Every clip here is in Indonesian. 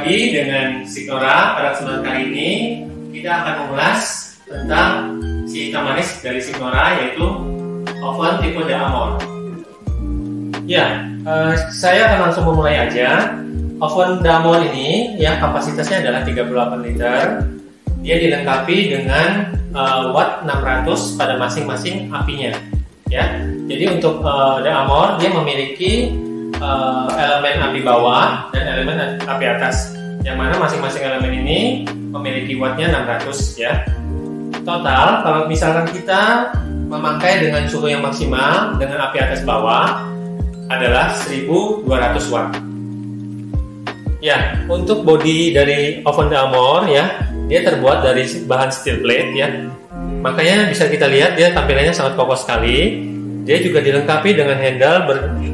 lagi dengan Signora. Pada kesempatan kali ini kita akan mengulas tentang si hitam manis dari Signora, yaitu oven tipe D'Amore. Ya, saya akan langsung memulai aja. Oven D'Amore ini ya kapasitasnya adalah 38 liter. Dia dilengkapi dengan watt 600 pada masing-masing apinya. Ya, jadi untuk D'Amore dia memiliki elemen api bawah dan elemen api atas, yang mana masing-masing elemen ini memiliki wattnya 600 ya. Total kalau misalkan kita memakai dengan suhu yang maksimal dengan api atas bawah adalah 1200 watt. Ya, untuk bodi dari oven D'Amore ya, dia terbuat dari bahan steel plate ya. Makanya bisa kita lihat dia tampilannya sangat kokoh sekali. Dia juga dilengkapi dengan handle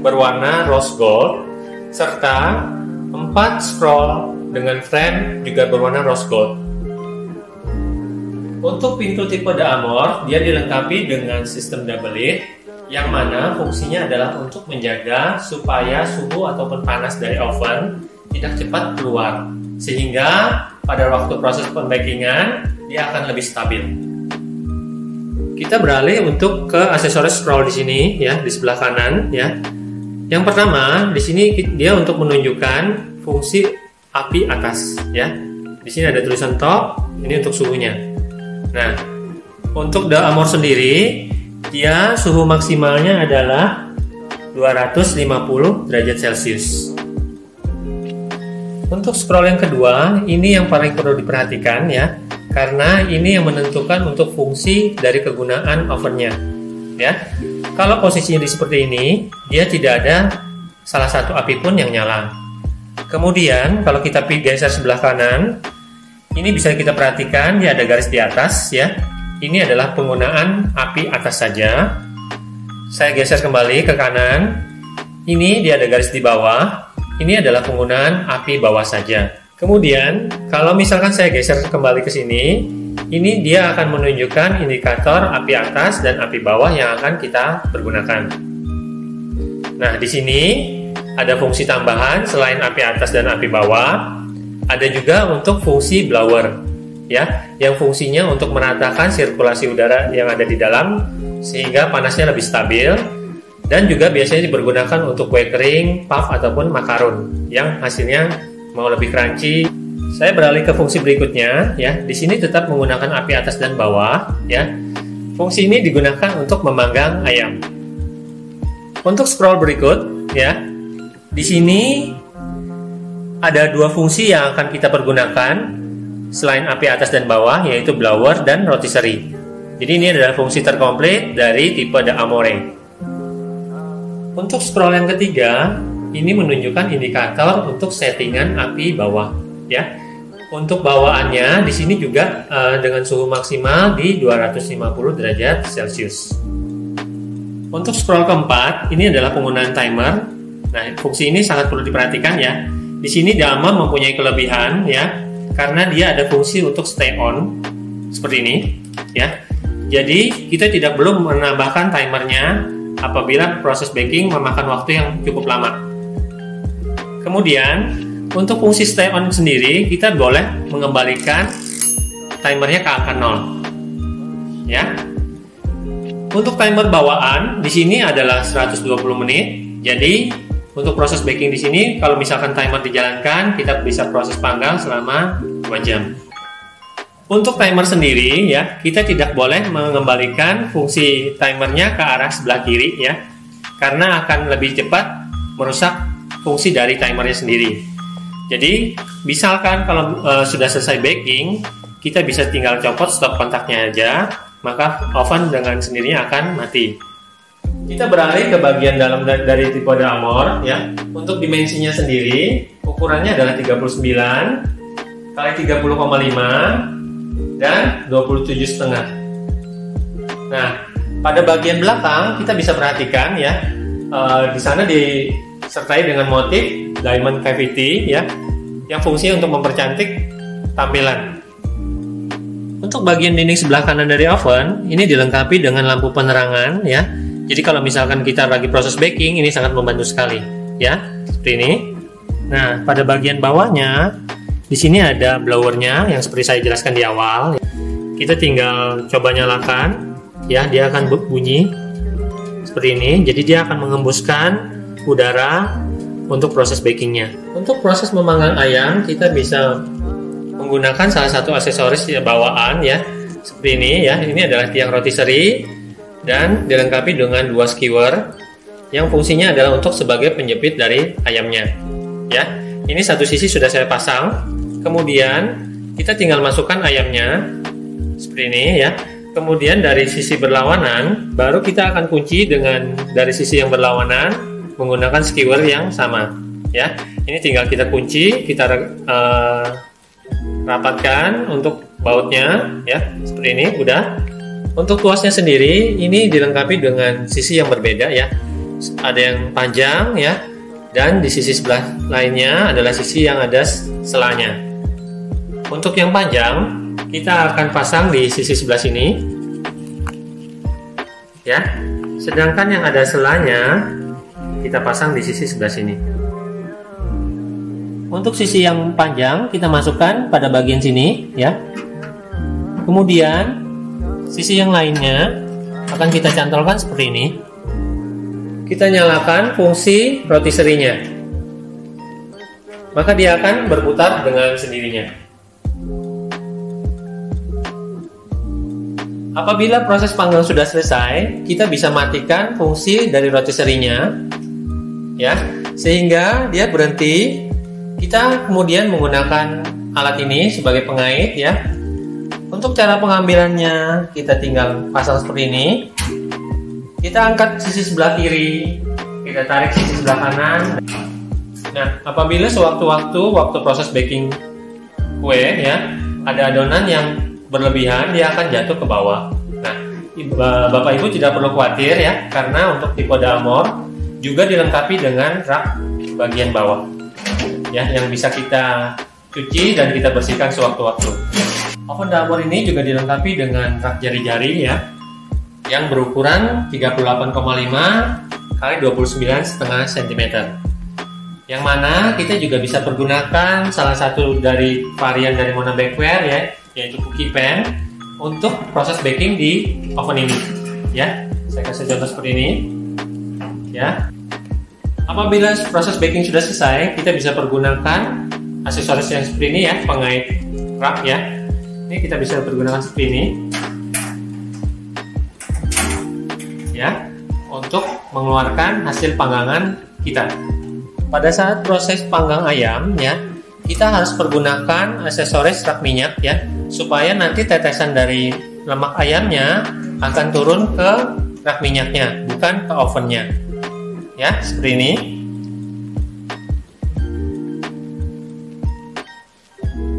berwarna rose gold serta 4 scroll dengan frame juga berwarna rose gold. Untuk pintu tipe D'Amore, dia dilengkapi dengan sistem double lid yang mana fungsinya adalah untuk menjaga supaya suhu ataupun panas dari oven tidak cepat keluar, sehingga pada waktu proses pembakingan dia akan lebih stabil. Kita beralih untuk ke aksesoris scroll di sini ya, di sebelah kanan ya. Yang pertama di sini dia untuk menunjukkan fungsi api atas ya. Di sini ada tulisan top, ini untuk suhunya. Nah, untuk D'Amore sendiri dia suhu maksimalnya adalah 250 derajat Celcius. Untuk scroll yang kedua, ini yang paling perlu diperhatikan ya, karena ini yang menentukan untuk fungsi dari kegunaan ovennya ya. Kalau posisinya seperti ini, dia tidak ada salah satu api pun yang nyala. Kemudian kalau kita geser sebelah kanan, ini bisa kita perhatikan dia ada garis di atas ya. Ini adalah penggunaan api atas saja. Saya geser kembali ke kanan, ini dia ada garis di bawah. Ini adalah penggunaan api bawah saja. Kemudian, kalau misalkan saya geser kembali ke sini, ini dia akan menunjukkan indikator api atas dan api bawah yang akan kita pergunakan. Nah, di sini ada fungsi tambahan selain api atas dan api bawah, ada juga untuk fungsi blower, ya, yang fungsinya untuk meratakan sirkulasi udara yang ada di dalam sehingga panasnya lebih stabil. Dan juga biasanya dipergunakan untuk kue kering, puff ataupun macaron yang hasilnya mau lebih crunchy. Saya beralih ke fungsi berikutnya ya. Di sini tetap menggunakan api atas dan bawah ya. Fungsi ini digunakan untuk memanggang ayam. Untuk scroll berikut ya. Di sini ada dua fungsi yang akan kita pergunakan selain api atas dan bawah, yaitu blower dan rotisserie. Jadi ini adalah fungsi terkomplit dari tipe D'Amore. Untuk scroll yang ketiga, ini menunjukkan indikator untuk settingan api bawah, ya. Untuk bawaannya di sini juga dengan suhu maksimal di 250 derajat Celcius. Untuk scroll keempat, ini adalah penggunaan timer. Nah, fungsi ini sangat perlu diperhatikan ya. Di sini D'Amore mempunyai kelebihan ya, karena dia ada fungsi untuk stay on seperti ini, ya. Jadi kita tidak perlu menambahkan timernya apabila proses baking memakan waktu yang cukup lama. Kemudian untuk fungsi stay on sendiri, kita boleh mengembalikan timernya ke angka 0 ya. Untuk timer bawaan di sini adalah 120 menit. Jadi untuk proses baking di sini, kalau misalkan timer dijalankan, kita bisa proses panggang selama 2 jam. Untuk timer sendiri ya, kita tidak boleh mengembalikan fungsi timernya ke arah sebelah kiri ya, karena akan lebih cepat merusak fungsi dari timernya sendiri. Jadi misalkan kalau sudah selesai baking, kita bisa tinggal copot stop kontaknya aja, maka oven dengan sendirinya akan mati. Kita beralih ke bagian dalam dari tipe D'Amore ya. Untuk dimensinya sendiri, ukurannya adalah 39 kali 30,5 dan 27,5. Nah, pada bagian belakang kita bisa perhatikan ya, di sana disertai dengan motif diamond cavity ya, yang fungsinya untuk mempercantik tampilan. Untuk bagian dinding sebelah kanan dari oven, ini dilengkapi dengan lampu penerangan ya. Jadi kalau misalkan kita lagi proses baking, ini sangat membantu sekali ya, seperti ini. Nah, pada bagian bawahnya Di sini ada blowernya yang seperti saya jelaskan di awal. Kita tinggal coba nyalakan, ya, dia akan bunyi seperti ini. Jadi dia akan mengembuskan udara untuk proses bakingnya. Untuk proses memanggang ayam, kita bisa menggunakan salah satu aksesoris bawaan, ya, seperti ini, ya. Ini adalah tiang rotisserie dan dilengkapi dengan 2 skewer yang fungsinya adalah untuk sebagai penjepit dari ayamnya, ya. Ini satu sisi sudah saya pasang. Kemudian kita tinggal masukkan ayamnya seperti ini, ya. Kemudian dari sisi berlawanan baru kita akan kunci dengan dari sisi yang berlawanan menggunakan skewer yang sama, ya. Ini tinggal kita kunci, kita rapatkan untuk bautnya, ya, seperti ini. Udah. Untuk tuasnya sendiri ini dilengkapi dengan sisi yang berbeda, ya. Ada yang panjang, ya, dan di sisi sebelah lainnya adalah sisi yang ada selanya. Untuk yang panjang, kita akan pasang di sisi sebelah sini, ya. Sedangkan yang ada selanya, kita pasang di sisi sebelah sini. Untuk sisi yang panjang, kita masukkan pada bagian sini, ya. Kemudian, sisi yang lainnya akan kita cantolkan seperti ini. Kita nyalakan fungsi rotisserie-nya, maka dia akan berputar dengan sendirinya. Apabila proses panggang sudah selesai, kita bisa matikan fungsi dari rotisserie-nya, ya, sehingga dia berhenti. Kita kemudian menggunakan alat ini sebagai pengait, ya. Untuk cara pengambilannya, kita tinggal pasang seperti ini. Kita angkat sisi sebelah kiri, kita tarik sisi sebelah kanan. Nah, apabila waktu proses baking kue, ya, ada adonan yang berlebihan, dia akan jatuh ke bawah. Nah, Bapak Ibu tidak perlu khawatir, ya, karena untuk tipe Dalmor juga dilengkapi dengan rak bagian bawah, ya, yang bisa kita cuci dan kita bersihkan sewaktu-waktu. Oven Dalmor ini juga dilengkapi dengan rak jari-jari, ya, yang berukuran 38,5 x 29,5 cm. Yang mana kita juga bisa pergunakan salah satu dari varian dari Mona Bakeware, ya, yaitu cookie pan untuk proses baking di oven ini, ya. Saya kasih contoh seperti ini, ya. Apabila proses baking sudah selesai, kita bisa pergunakan aksesoris yang seperti ini, ya, pengait rak, ya. Ini kita bisa pergunakan seperti ini, ya, untuk mengeluarkan hasil panggangan kita. Pada saat proses panggang ayam, ya, kita harus pergunakan aksesoris rak minyak, ya, supaya nanti tetesan dari lemak ayamnya akan turun ke rak minyaknya, bukan ke ovennya, ya, seperti ini.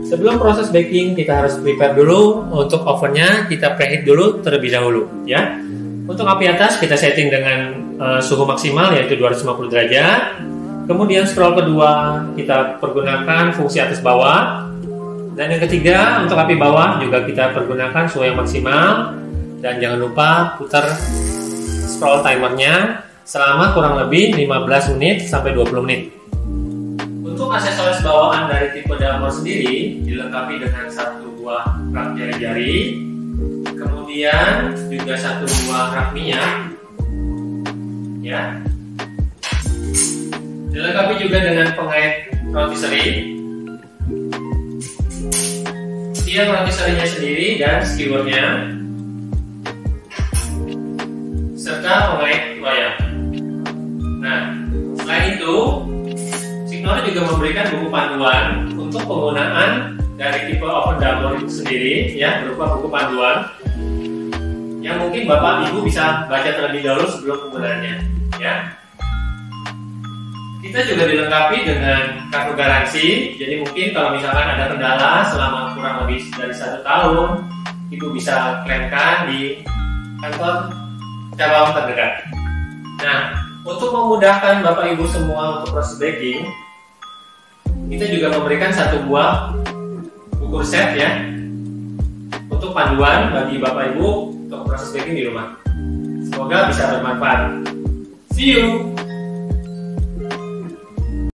Sebelum proses baking, kita harus prepare dulu untuk ovennya, kita preheat dulu terlebih dahulu, ya. Untuk api atas kita setting dengan suhu maksimal yaitu 250 derajat. Kemudian scroll kedua kita pergunakan fungsi atas bawah. Dan yang ketiga untuk api bawah juga kita pergunakan suhu yang maksimal. Dan jangan lupa putar scroll timernya selama kurang lebih 15 menit sampai 20 menit. Untuk aksesoris bawaan dari tipe Dalmor sendiri dilengkapi dengan satu buah rak jari-jari, kemudian juga satu buah rak minyak, ya. Dilengkapi juga dengan pengait rotisserie, tiang rotisserie-nya sendiri dan skewernya, serta pengait loyang. Nah, selain itu, Signore juga memberikan buku panduan untuk penggunaan dari tipe oven Dalmor itu sendiri, ya, berupa buku panduan yang mungkin Bapak Ibu bisa baca terlebih dahulu sebelum penggunaannya, ya. Kita juga dilengkapi dengan kartu garansi, jadi mungkin kalau misalkan ada kendala selama kurang lebih dari 1 tahun, Ibu bisa klaimkan di kantor cabang terdekat. Nah, untuk memudahkan Bapak Ibu semua untuk proses baking, kita juga memberikan satu buah buku resep, ya, untuk panduan bagi Bapak Ibu untuk proses baking di rumah. Semoga bisa bermanfaat. See you!